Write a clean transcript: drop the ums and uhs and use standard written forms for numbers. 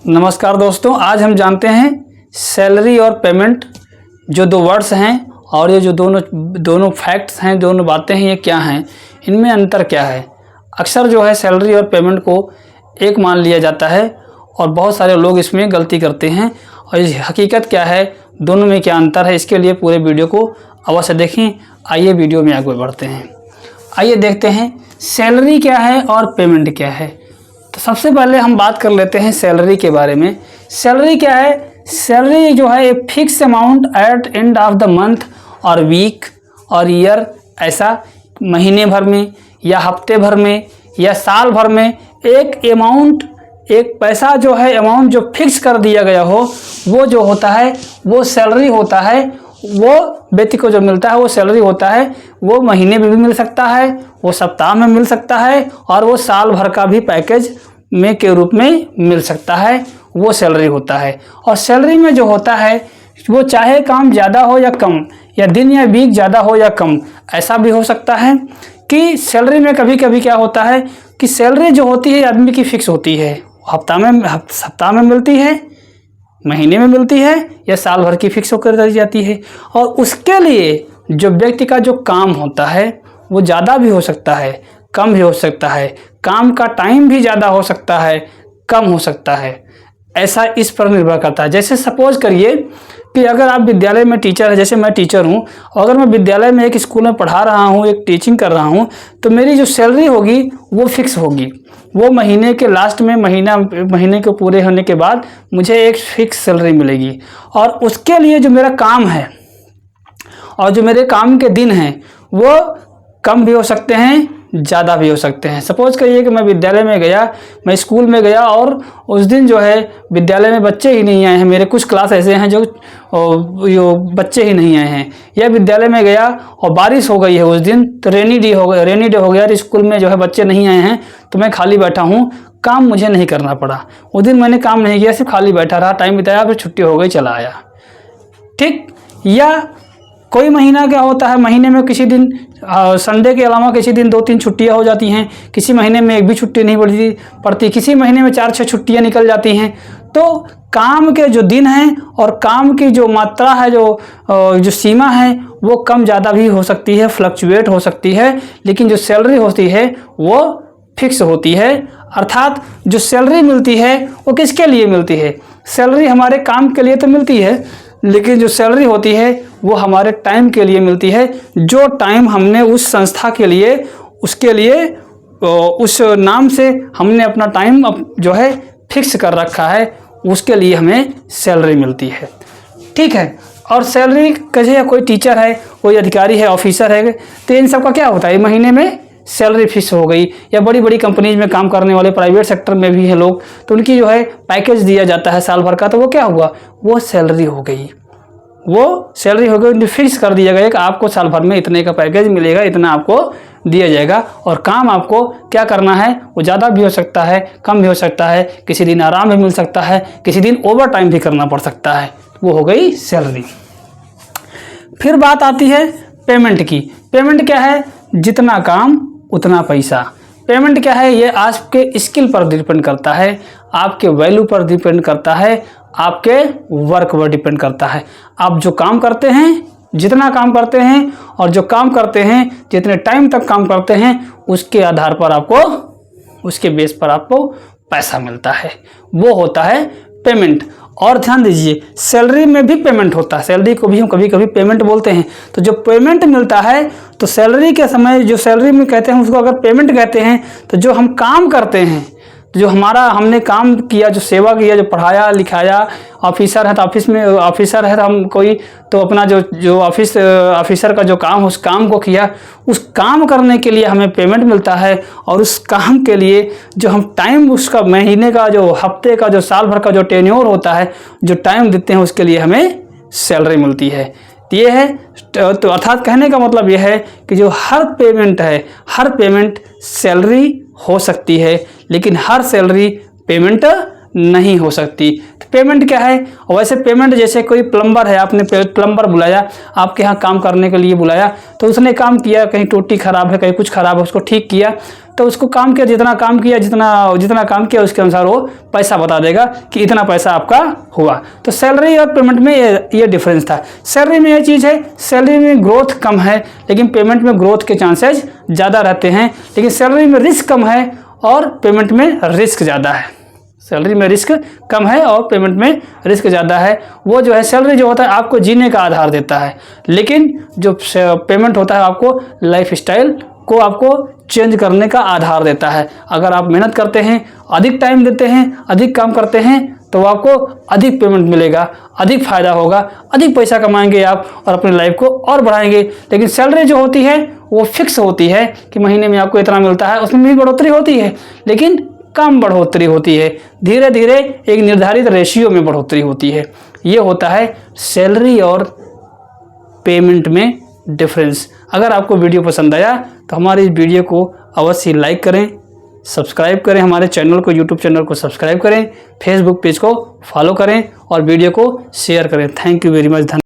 नमस्कार दोस्तों, आज हम जानते हैं सैलरी और पेमेंट जो दो वर्ड्स हैं और ये जो दोनों फैक्ट्स हैं, दोनों बातें हैं, ये क्या हैं, इनमें अंतर क्या है। अक्सर जो है सैलरी और पेमेंट को एक मान लिया जाता है और बहुत सारे लोग इसमें गलती करते हैं। और इस हकीकत क्या है, दोनों में क्या अंतर है, इसके लिए पूरे वीडियो को अवश्य देखें। आइए वीडियो में आगे बढ़ते हैं। आइए देखते हैं सैलरी क्या है और पेमेंट क्या है। तो सबसे पहले हम बात कर लेते हैं सैलरी के बारे में। सैलरी क्या है? सैलरी जो है एक fix amount at end of the month और वीक और ईयर, ऐसा महीने भर में या हफ्ते भर में या साल भर में एक अमाउंट, एक पैसा जो है अमाउंट जो फिक्स कर दिया गया हो, वो जो होता है वो सैलरी होता है। वो व्यक्ति को जो मिलता है वो सैलरी होता है। वो महीने में भी मिल सकता है, वो सप्ताह में मिल सकता है और वो साल भर का भी पैकेज में के रूप में मिल सकता है। वो सैलरी होता है। और सैलरी में जो होता है वो चाहे काम ज़्यादा हो या कम, या दिन या वीक ज़्यादा हो या कम, ऐसा भी हो सकता है कि सैलरी में कभी कभी क्या होता है कि सैलरी जो होती है आदमी की फिक्स होती है। सप्ताह में मिलती है, महीने में मिलती है या साल भर की फिक्स होकर दी जाती है। और उसके लिए जो व्यक्ति का जो काम होता है वो ज़्यादा भी हो सकता है, कम भी हो सकता है। काम का टाइम भी ज़्यादा हो सकता है, कम हो सकता है। ऐसा इस पर निर्भर करता है। जैसे सपोज करिए कि अगर आप विद्यालय में टीचर है, जैसे मैं टीचर हूँ, अगर मैं विद्यालय में एक स्कूल में पढ़ा रहा हूँ, एक टीचिंग कर रहा हूँ, तो मेरी जो सैलरी होगी वो फिक्स होगी। वो महीने के लास्ट में महीने के पूरे होने के बाद मुझे एक फिक्स सैलरी मिलेगी। और उसके लिए जो मेरा काम है और जो मेरे काम के दिन हैं वो कम भी हो सकते हैं, ज़्यादा भी हो सकते हैं। सपोज करिए कि मैं विद्यालय में गया, मैं स्कूल में गया और उस दिन जो है विद्यालय में बच्चे ही नहीं आए हैं। मेरे कुछ क्लास ऐसे हैं जो बच्चे ही नहीं आए हैं। या विद्यालय में गया और बारिश हो गई है उस दिन, तो रेनी डे हो गया और स्कूल में जो है बच्चे नहीं आए हैं, तो मैं खाली बैठा हूँ, काम मुझे नहीं करना पड़ा। उस दिन मैंने काम नहीं किया, सिर्फ खाली बैठा रहा, टाइम बिताया, फिर छुट्टी हो गई, चला आया। ठीक। या कोई महीना क्या होता है, महीने में किसी दिन संडे के अलावा किसी दिन 2-3 छुट्टियां हो जाती हैं, किसी महीने में एक भी छुट्टी नहीं पड़ती, किसी महीने में 4-6 छुट्टियां निकल जाती हैं। तो काम के जो दिन हैं और काम की जो मात्रा है, जो सीमा है, वो कम ज़्यादा भी हो सकती है, फ्लक्चुएट हो सकती है। लेकिन जो सैलरी होती है वो फिक्स होती है। अर्थात जो सैलरी मिलती है वो किसके लिए मिलती है? सैलरी हमारे काम के लिए तो मिलती है, लेकिन जो सैलरी होती है वो हमारे टाइम के लिए मिलती है। जो टाइम हमने उस संस्था के लिए, उसके लिए, उस नाम से हमने अपना टाइम जो है फिक्स कर रखा है, उसके लिए हमें सैलरी मिलती है। ठीक है। और सैलरी कैसे, कोई टीचर है, कोई अधिकारी है, ऑफिसर है, तो इन सब का क्या होता है, महीने में सैलरी फिक्स हो गई। या बड़ी बड़ी कंपनीज में काम करने वाले, प्राइवेट सेक्टर में भी हैं लोग, तो उनकी जो है पैकेज दिया जाता है साल भर का, तो वो क्या हुआ, वो सैलरी हो गई। वो सैलरी हो गई, फिक्स कर दिया गया कि आपको साल भर में इतने का पैकेज मिलेगा, इतना आपको दिया जाएगा। और काम आपको क्या करना है, वो ज़्यादा भी हो सकता है, कम भी हो सकता है, किसी दिन आराम भी मिल सकता है, किसी दिन ओवर टाइम भी करना पड़ सकता है। वो हो गई सैलरी। फिर बात आती है पेमेंट की। पेमेंट क्या है? जितना काम उतना पैसा। पेमेंट क्या है? ये आपके स्किल पर डिपेंड करता है, आपके वैल्यू पर डिपेंड करता है, आपके वर्क पर डिपेंड करता है। आप जो काम करते हैं, जितना काम करते हैं, और जो काम करते हैं, जितने टाइम तक काम करते हैं, उसके आधार पर आपको, उसके बेस पर आपको पैसा मिलता है। वो होता है पेमेंट। और ध्यान दीजिए, सैलरी में भी पेमेंट होता है। सैलरी को भी हम कभी कभी पेमेंट बोलते हैं। तो जो पेमेंट मिलता है, तो सैलरी के समय जो सैलरी में कहते हैं उसको अगर पेमेंट कहते हैं, तो जो हम काम करते हैं, जो हमने काम किया, जो सेवा किया, जो पढ़ाया लिखाया, ऑफिसर है तो ऑफिस में ऑफिसर है तो हम कोई, तो अपना जो ऑफिसर का जो काम, उस काम को किया, उस काम करने के लिए हमें पेमेंट मिलता है। और उस काम के लिए जो हम टाइम, उसका महीने का, जो हफ्ते का, जो साल भर का जो टेन्योर होता है, जो टाइम देते हैं, उसके लिए हमें सैलरी मिलती है। ये है। तो अर्थात कहने का मतलब यह है कि जो हर पेमेंट है, हर पेमेंट सैलरी हो सकती है, लेकिन हर सैलरी पेमेंट नहीं हो सकती। तो पेमेंट क्या है? वैसे पेमेंट जैसे कोई प्लम्बर है, आपने प्लम्बर बुलाया, आपके यहाँ काम करने के लिए बुलाया, तो उसने काम किया, कहीं टोटी खराब है, कहीं कुछ खराब है, उसको ठीक किया, तो उसको काम किया, जितना काम किया, जितना काम किया उसके अनुसार वो पैसा बता देगा कि इतना पैसा आपका हुआ। तो सैलरी और पेमेंट में ये डिफरेंस था। सैलरी में ये चीज़ है, सैलरी में ग्रोथ कम है लेकिन पेमेंट में ग्रोथ के चांसेस ज़्यादा रहते हैं, लेकिन सैलरी में रिस्क कम है और पेमेंट में रिस्क ज़्यादा है। सैलरी में रिस्क कम है और पेमेंट में रिस्क ज़्यादा है। वो जो है सैलरी जो होता है आपको जीने का आधार देता है, लेकिन जो पेमेंट होता है आपको लाइफ स्टाइल को आपको चेंज करने का आधार देता है। अगर आप मेहनत करते हैं, अधिक टाइम देते हैं, अधिक काम करते हैं, तो आपको अधिक पेमेंट मिलेगा, अधिक फ़ायदा होगा, अधिक पैसा कमाएंगे आप और अपनी लाइफ को और बढ़ाएंगे। लेकिन सैलरी जो होती है वो फिक्स होती है कि महीने में आपको इतना मिलता है, उसमें भी बढ़ोतरी होती है लेकिन कम बढ़ोतरी होती है, धीरे धीरे एक निर्धारित रेशियो में बढ़ोतरी होती है। ये होता है सैलरी और पेमेंट में डिफरेंस। अगर आपको वीडियो पसंद आया तो हमारे इस वीडियो को अवश्य लाइक करें, सब्सक्राइब करें, हमारे चैनल को, यूट्यूब चैनल को सब्सक्राइब करें, फेसबुक पेज को फॉलो करें और वीडियो को शेयर करें। Thank you very much.